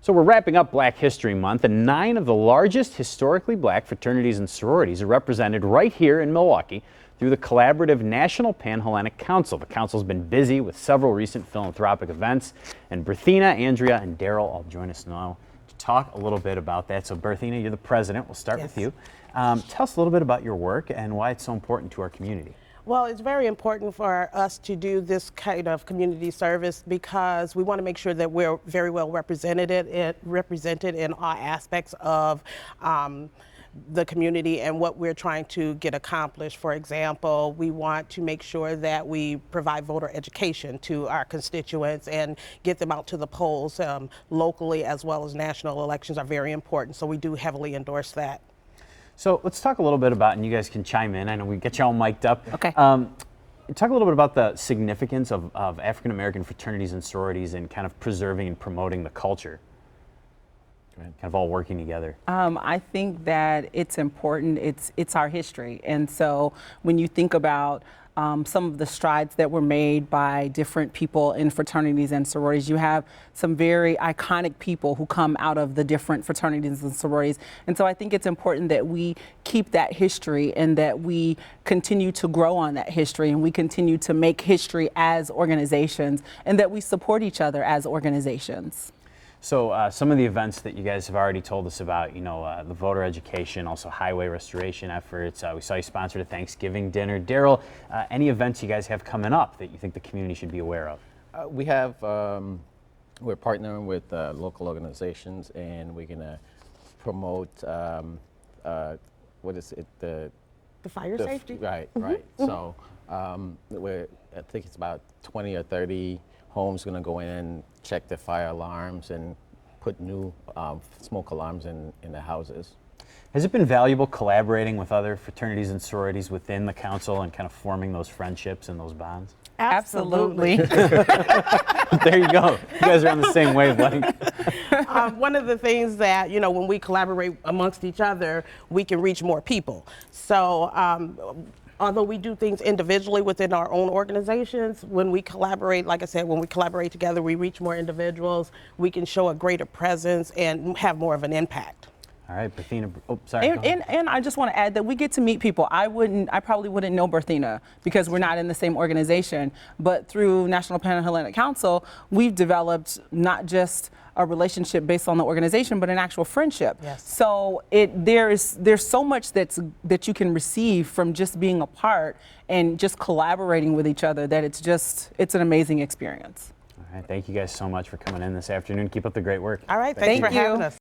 So we're wrapping up Black History Month, and 9 of the largest historically black fraternities and sororities are represented right here in Milwaukee through the collaborative National Pan-Hellenic Council. The council's been busy with several recent philanthropic events, and BERTHENA, ANDREA, and Daryl all join us now to talk a little bit about that. So BERTHENA, you're the president. We'll start with you. Tell us a little bit about your work and why it's so important to our community. Well, it's very important for us to do this kind of community service because we want to make sure that we're very well represented in all aspects of the community and what we're trying to get accomplished. For example, we want to make sure that we provide voter education to our constituents and get them out to the polls locally, as well as national elections are very important. So we do heavily endorse that. So let's talk a little bit about, and you guys can chime in, I know we get you all mic'd up. Okay. Talk a little bit about the significance of African-American fraternities and sororities in kind of preserving and promoting the culture. Kind of all working together. I think that it's important. It's our history. And so when you think about some of the strides that were made by different people in fraternities and sororities, you have some very iconic people who come out of the different fraternities and sororities. And so I think it's important that we keep that history and that we continue to grow on that history and we continue to make history as organizations and that we support each other as organizations. So some of the events that you guys have already told us about, you know, the voter education, also highway restoration efforts. We saw you sponsored a Thanksgiving dinner. Daryl, any events you guys have coming up that you think the community should be aware of? We have, we're partnering with local organizations, and we're gonna promote, what is it? The fire safety? Right, right. So I think it's about 20 or 30 homes gonna go in, check the fire alarms, and put new smoke alarms in the houses. Has it been valuable collaborating with other fraternities and sororities within the council and kind of forming those friendships and those bonds? Absolutely. There you go. You guys are on the same wavelength. One of the things that, you know, when we collaborate amongst each other, we can reach more people. So although we do things individually within our own organizations, when we collaborate, like I said, when we collaborate together, we reach more individuals, we can show a greater presence and have more of an impact. All right, BERTHENA, oh, sorry. And I just want to add that we get to meet people. I probably wouldn't know BERTHENA because we're not in the same organization, but through National Pan-Hellenic Council, we've developed not just a relationship based on the organization, but an actual friendship. Yes. So there's so much that you can receive from just being a part and just collaborating with each other that it's an amazing experience. All right, thank you guys so much for coming in this afternoon. Keep up the great work. All right, thanks for having us.